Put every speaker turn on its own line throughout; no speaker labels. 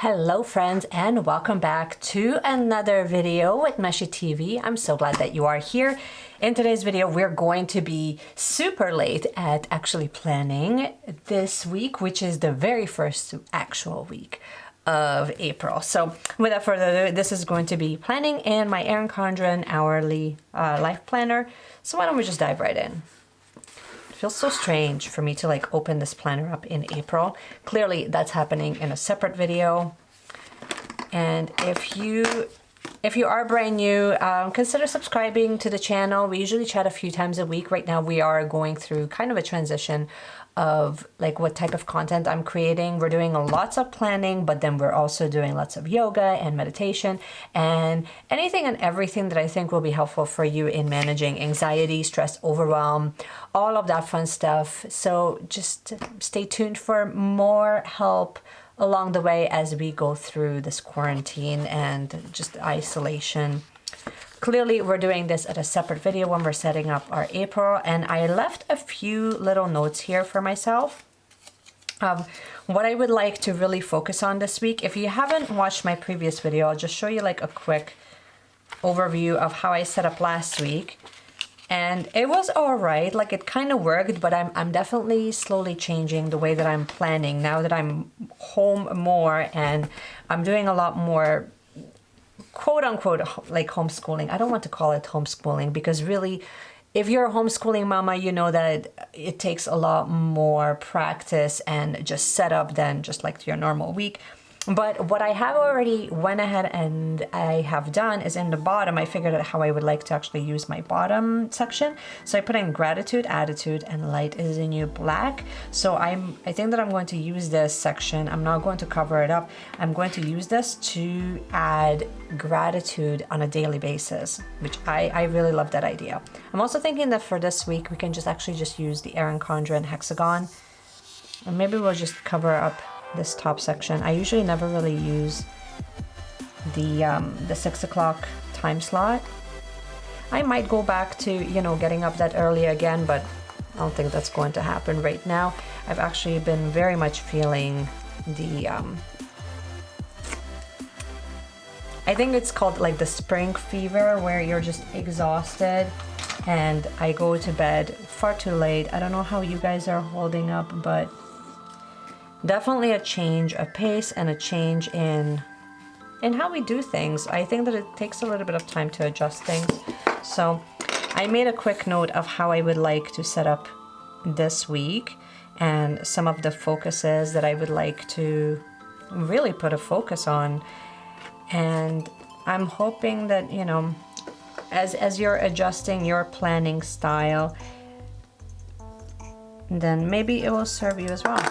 Hello friends, and welcome back to another video with Meshi TV. I'm so glad that you are here. In today's video, we're going to be super late at actually planning this week, which is the very first actual week of April. So without further ado, this is going to be planning in my Erin Condren hourly life planner. So why don't we just dive right in? It feels so strange for me to like open this planner up in April. Clearly that's happening in a separate video. And if you are brand new, consider subscribing to the channel. We usually chat a few times a week. Right now we are going through kind of a transition of like what type of content I'm creating. We're doing lots of planning, but then we're also doing lots of yoga and meditation and anything and everything that I think will be helpful for you in managing anxiety, stress, overwhelm, all of that fun stuff. So just stay tuned for more help along the way as we go through this quarantine and just isolation. Clearly, we're doing this at a separate video when we're setting up our April, and I left a few little notes here for myself. What I would like to really focus on this week. If you haven't watched my previous video, I'll just show you like a quick overview of how I set up last week. And it was all right, like it kind of worked, but I'm definitely slowly changing the way that I'm planning now that I'm home more and I'm doing a lot more quote unquote like homeschooling. I don't want to call it homeschooling because really if you're a homeschooling mama, you know that it takes a lot more practice and just setup than just like your normal week. But what I have already went ahead and I have done is in the bottom, I figured out how I would like to actually use my bottom section. So I put in gratitude, attitude, and light is the new black. So I think that I'm going to use this section. I'm not going to cover it up. I'm going to use this to add gratitude on a daily basis, which I really love that idea. I'm also thinking that for this week, we can just actually just use the Erin Condren hexagon. And maybe we'll just cover up this top section. I usually never really use the 6 o'clock time slot. I might go back to, you know, getting up that early again, but I don't think that's going to happen right now. I've actually been very much feeling the I think it's called like the spring fever, where you're just exhausted, and I go to bed far too late. I don't know how you guys are holding up, but definitely a change of pace and a change in how we do things. I think that it takes a little bit of time to adjust things. So I made a quick note of how I would like to set up this week and some of the focuses that I would like to really put a focus on. And I'm hoping that, you know, as you're adjusting your planning style, then maybe it will serve you as well.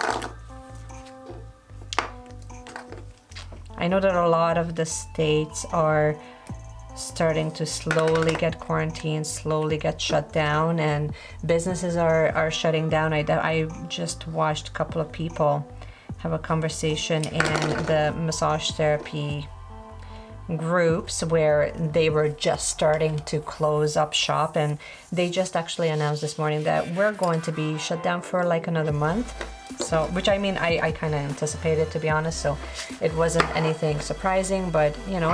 I know that a lot of the states are starting to slowly get quarantined, slowly get shut down, and businesses are shutting down. I just watched a couple of people have a conversation in the massage therapy groups where they were just starting to close up shop, and they just actually announced this morning that we're going to be shut down for like another month. So, which I mean, I kind of anticipated, to be honest, so it wasn't anything surprising, but you know,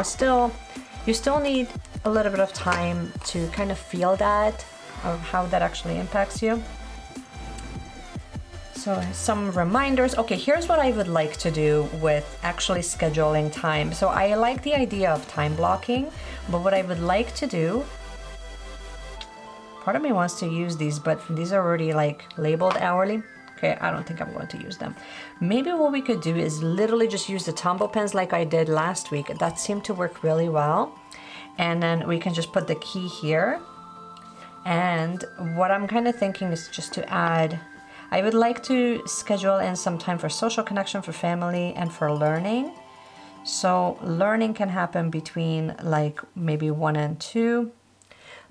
you still need a little bit of time to kind of feel that, of how that actually impacts you. So some reminders. Okay, here's what I would like to do with actually scheduling time. So I like the idea of time blocking, but what I would like to do, part of me wants to use these, but these are already like labeled hourly. Okay, I don't think I'm going to use them. Maybe what we could do is literally just use the tumble pins like I did last week. That seemed to work really well. And then we can just put the key here. And what I'm kind of thinking is just to add, I would like to schedule in some time for social connection, for family, and for learning. So learning can happen between like maybe 1 and 2.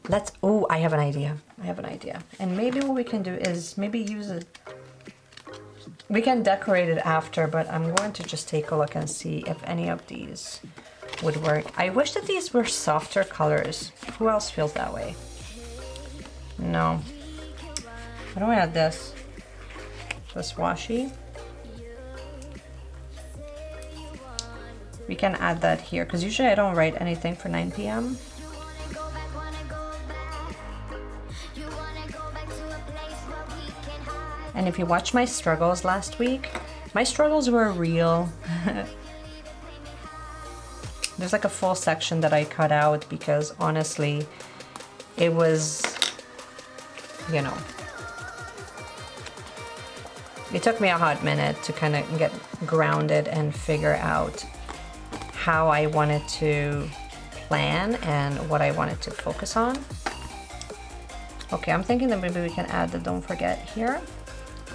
I have an idea. And maybe what we can do is maybe use it. We can decorate it after, but I'm going to just take a look and see if any of these would work. I wish that these were softer colors. Who else feels that way? No. Why don't we add this? This washi. We can add that here, because usually I don't write anything for 9 p.m. And if you watched my struggles last week, my struggles were real. There's like a full section that I cut out because honestly, it was, you know, it took me a hot minute to kind of get grounded and figure out how I wanted to plan and what I wanted to focus on. Okay, I'm thinking that maybe we can add the don't forget here.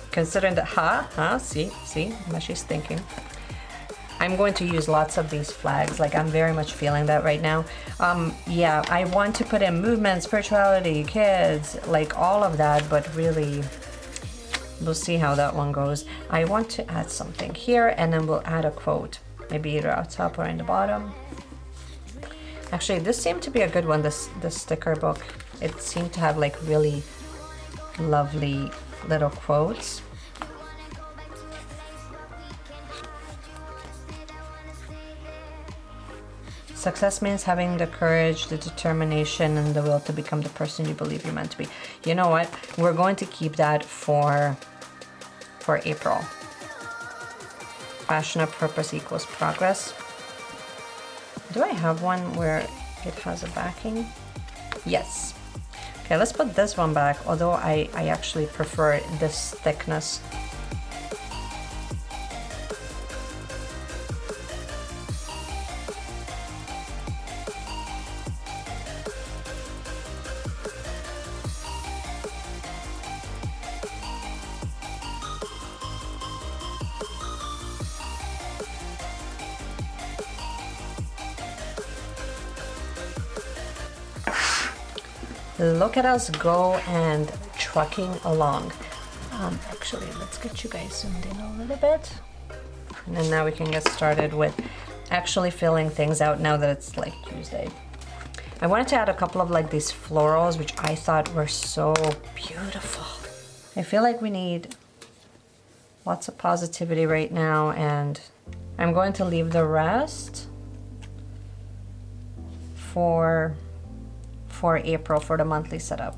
Considering that, see, Meshi's thinking. I'm going to use lots of these flags, like I'm very much feeling that right now. Yeah, I want to put in movement, spirituality, kids, like all of that, but really, we'll see how that one goes. I want to add something here, and then we'll add a quote, maybe either out top or in the bottom. Actually, this seemed to be a good one, this sticker book. It seemed to have like really lovely little quotes. Success means having the courage, the determination, and the will to become the person you believe you're meant to be. You know what? We're going to keep that for April. Passion of purpose equals progress. Do I have one where it has a backing? Yes. Okay, let's put this one back, although I actually prefer this thickness. Look at us go and trucking along. Actually, let's get you guys zoomed in a little bit. And then now we can get started with actually filling things out now that it's like Tuesday. I wanted to add a couple of like these florals, which I thought were so beautiful. I feel like we need lots of positivity right now, and I'm going to leave the rest for April for the monthly setup.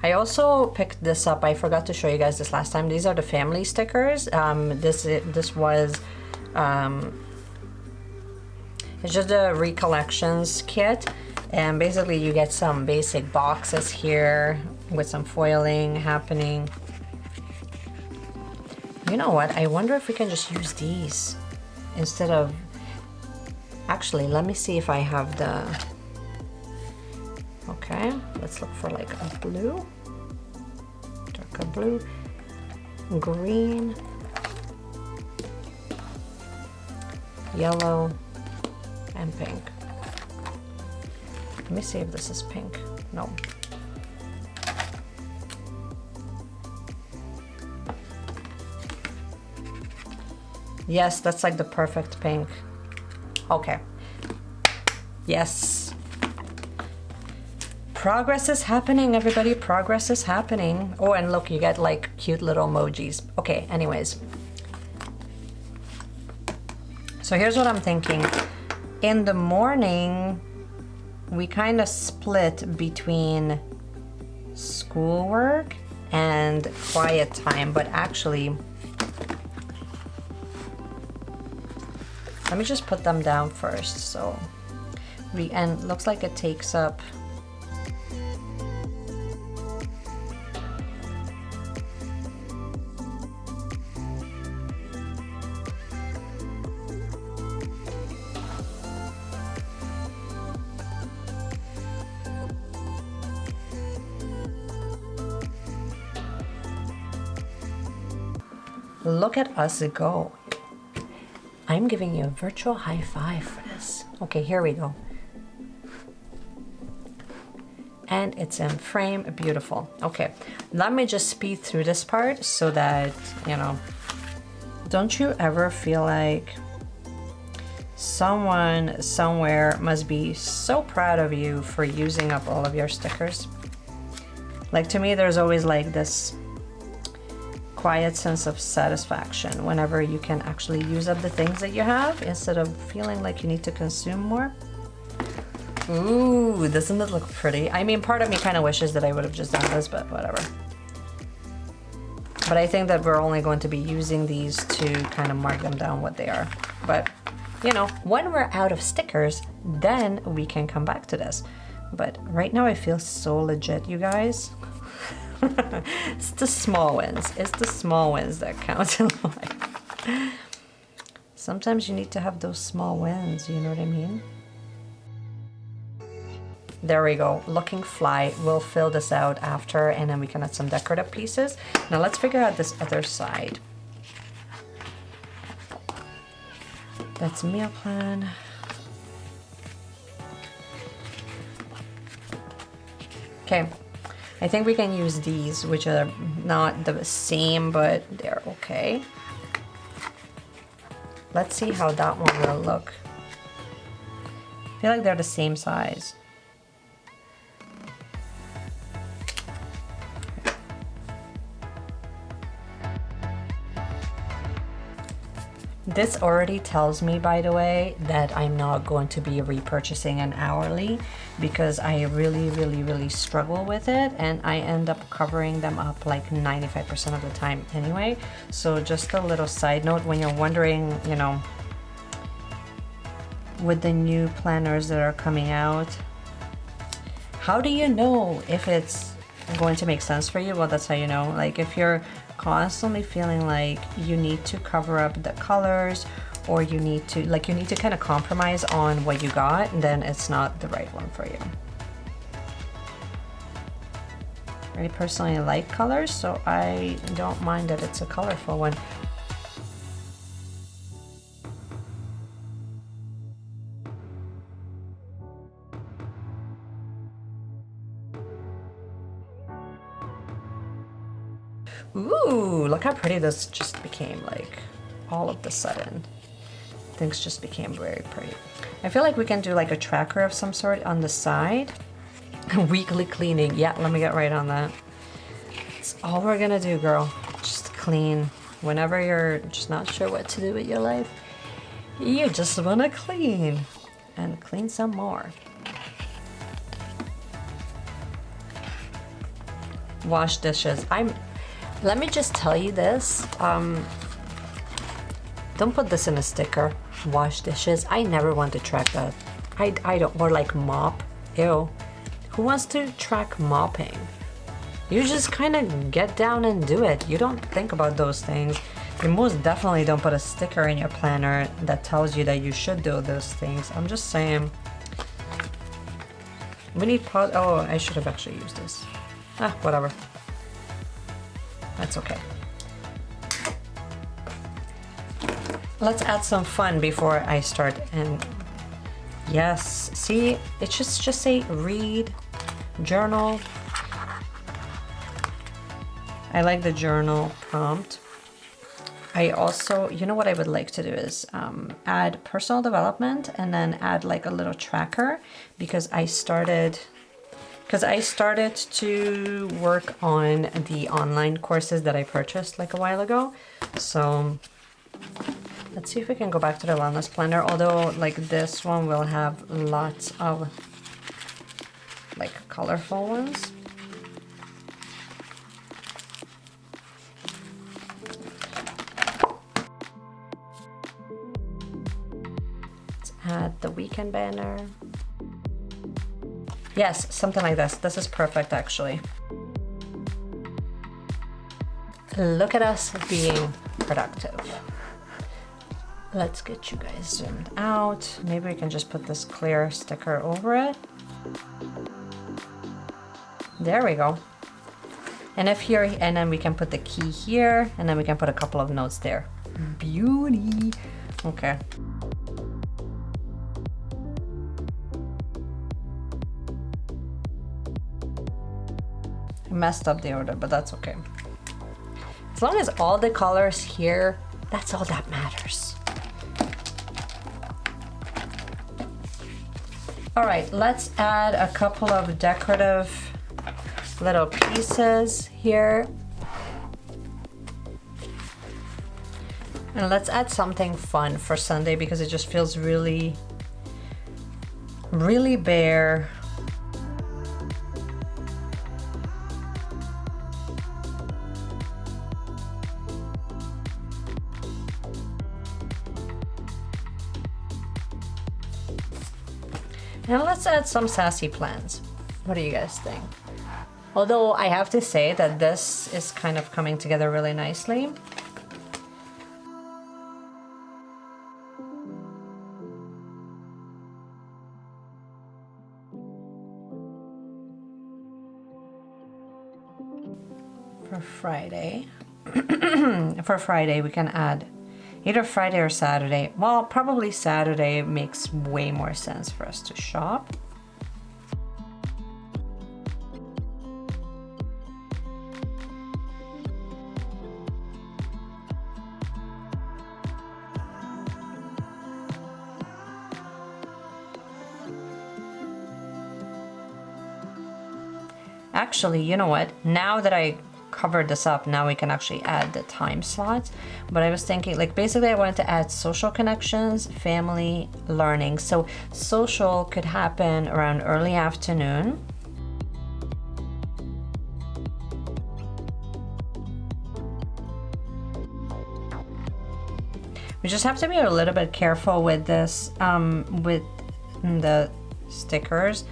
I also picked this up. I forgot to show you guys this last time. These are the family stickers. This was it's just a recollections kit, and basically you get some basic boxes here with some foiling happening. You know what? I wonder if we can just use these instead of. Actually, let me see if I have the. Okay, let's look for like a blue, darker blue, green, yellow, and pink. Let me see if this is pink. No. Yes, that's like the perfect pink. Okay. Yes. Progress is happening, everybody. Progress is happening. Oh, and look, you get like cute little emojis. Okay, anyways. So here's what I'm thinking. In the morning, we kind of split between schoolwork and quiet time, but actually, let me just put them down first. So and looks like it takes up look at us go. I'm giving you a virtual high five for this. Okay, here we go. And it's in frame, beautiful. Okay, let me just speed through this part so that, you know, don't you ever feel like someone somewhere must be so proud of you for using up all of your stickers? Like, to me, there's always like this quiet sense of satisfaction whenever you can actually use up the things that you have instead of feeling like you need to consume more. Ooh, doesn't it look pretty? I mean, part of me kind of wishes that I would have just done this, but whatever. But I think that we're only going to be using these to kind of mark them down what they are. But, you know, when we're out of stickers, then we can come back to this. But right now I feel so legit, you guys. It's the small wins. It's the small wins that count in life. Sometimes you need to have those small wins, you know what I mean? There we go, looking fly. We'll fill this out after and then we can add some decorative pieces. Now let's figure out this other side. That's meal plan. Okay, I think we can use these, which are not the same, but they're okay. Let's see how that one will look. I feel like they're the same size. This already tells me, by the way, that I'm not going to be repurchasing an hourly because I really struggle with it and I end up covering them up like 95% of the time anyway. So just a little side note, when you're wondering, you know, with the new planners that are coming out, how do you know if it's going to make sense for you? Well, that's how you know. Like if you're constantly feeling like you need to cover up the colors or you need to kind of compromise on what you got, then it's not the right one for you. I personally like colors, so I don't mind that it's a colorful one. Ooh, look how pretty this just became, like, all of the sudden. Things just became very pretty. I feel like we can do like a tracker of some sort on the side. Weekly cleaning, yeah, let me get right on that. That's all we're gonna do, girl. Just clean. Whenever you're just not sure what to do with your life, you just wanna clean. And clean some more. Wash dishes. Let me just tell you this, don't put this in a sticker, wash dishes. I never want to track that. I don't, or like mop, ew. Who wants to track mopping? You just kind of get down and do it. You don't think about those things. You most definitely don't put a sticker in your planner that tells you that you should do those things. I'm just saying. We need oh, I should have actually used this. Ah, whatever. That's okay. Let's add some fun before I start. And yes, see, it should just say read, journal. I like the journal prompt. I also, you know what I would like to do is add personal development and then add like a little tracker because I started to work on the online courses that I purchased like a while ago. So let's see if we can go back to the wellness planner, although like this one will have lots of like colorful ones. Let's add the weekend banner. Yes, something like this. This is perfect, actually. Look at us being productive. Let's get you guys zoomed out. Maybe we can just put this clear sticker over it. There we go. And if here, and then we can put the key here, and then we can put a couple of notes there. Beauty. Okay. Messed up the order, but that's okay. As long as all the colors here, that's all that matters. All right, let's add a couple of decorative little pieces here. And let's add something fun for Sunday because it just feels really, really bare. And let's add some sassy plans. What do you guys think? Although I have to say that this is kind of coming together really nicely. For Friday we can add either Friday or Saturday. Well, probably Saturday makes way more sense for us to shop. Actually, you know what? Now that I covered this up, now we can actually add the time slots. But I was thinking, like, basically I wanted to add social connections, family, learning. So social could happen around early afternoon. We just have to be a little bit careful with this, with the stickers.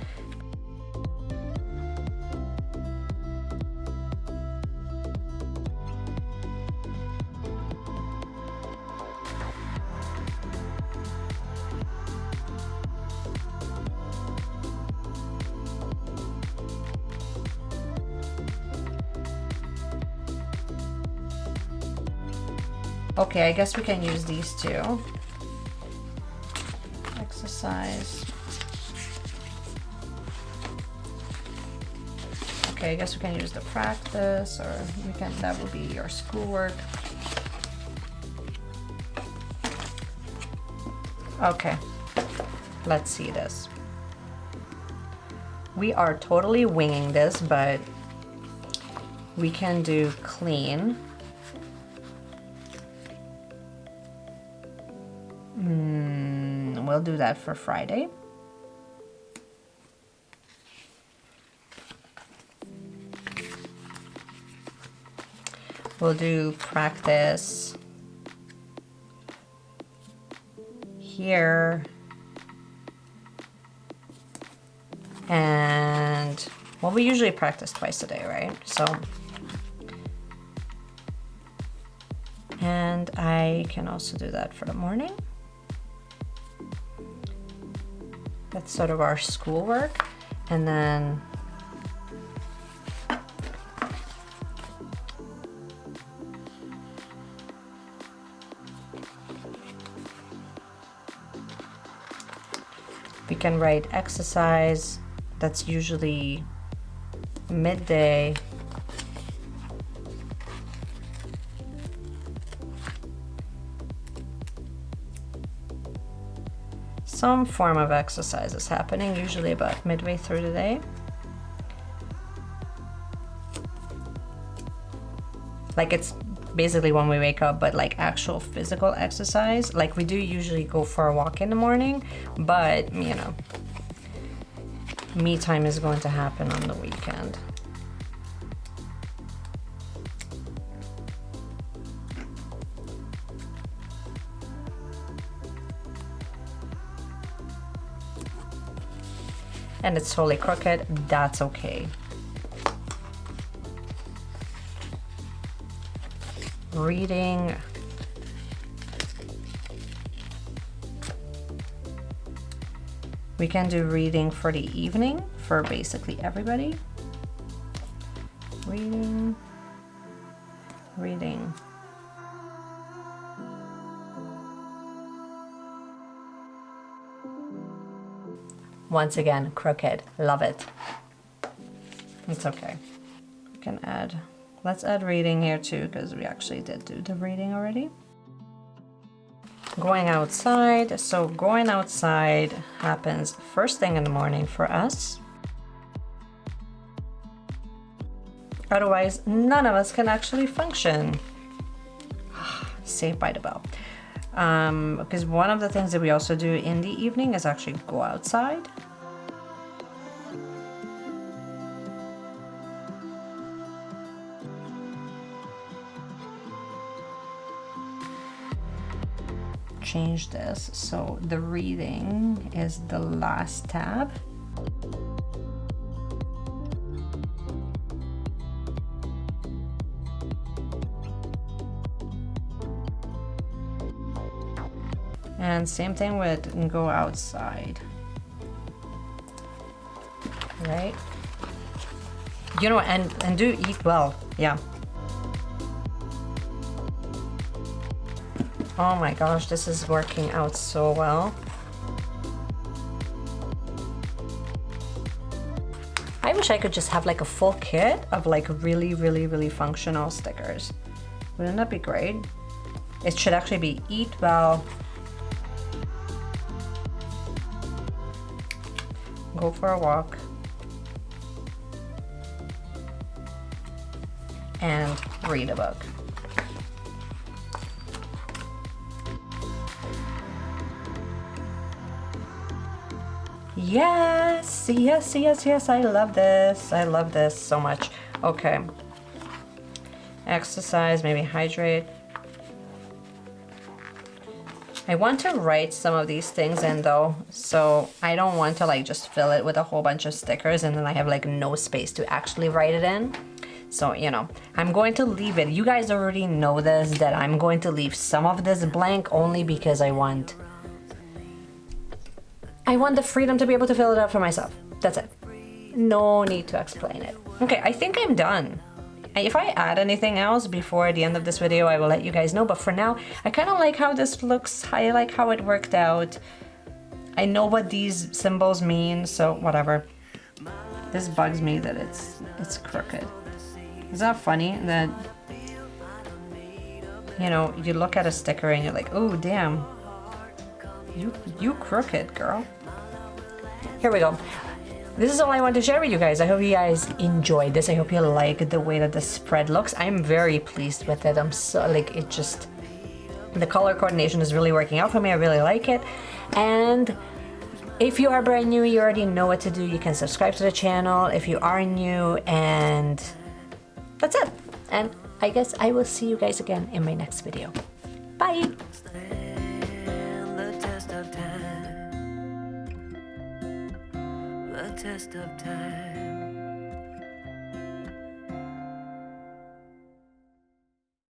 Okay, I guess we can use these two. Exercise. Okay, I guess we can use the practice, or we can, that would be your schoolwork. Okay, let's see this. We are totally winging this, but we can do clean. We'll do that for Friday. We'll do practice here. And, well, we usually practice twice a day, right? So, and I can also do that for the morning. That's sort of our schoolwork. And then we can write exercise. That's usually midday. Some form of exercise is happening, usually about midway through the day. Like, it's basically when we wake up, but like actual physical exercise. Like, we do usually go for a walk in the morning, but you know, me time is going to happen on the weekend. And it's totally crooked, that's okay. Reading. We can do reading for the evening for basically everybody. Reading. Reading. Once again, crooked. Love it. It's okay. We can add, let's add reading here too, because we actually did do the reading already. Going outside. So going outside happens first thing in the morning for us. Otherwise, none of us can actually function. Saved by the Bell. Because one of the things that we also do in the evening is actually go outside. Change this so the reading is the last tab. And same thing with go outside, right? You know, and do eat well, yeah. Oh my gosh, this is working out so well. I wish I could just have like a full kit of like really functional stickers. Wouldn't that be great? It should actually be eat well, go for a walk, and read a book. Yes, yes, yes, yes, I love this. I love this so much. Okay. Exercise, maybe hydrate. I want to write some of these things in though, so I don't want to like just fill it with a whole bunch of stickers and then I have like no space to actually write it in. So, you know, I'm going to leave it. You guys already know this, that I'm going to leave some of this blank only because I want the freedom to be able to fill it out for myself. That's it. No need to explain it. Okay, I think I'm done. If I add anything else before the end of this video, I will let you guys know. But for now, I kind of like how this looks. I like how it worked out. I know what these symbols mean, so whatever. This bugs me that it's crooked. Is that funny that, you know, you look at a sticker and you're like, oh damn, you crooked, girl. Here we go. This is all I want to share with you guys. I hope you guys enjoyed this. I hope you like the way that the spread looks. I'm very pleased with it. I'm so like, it just, the color coordination is really working out for me. I really like it. And if you are brand new, you already know what to do. You can subscribe to the channel if you are new, and that's it. And I guess I will see you guys again in my next video. Bye.
Test of time.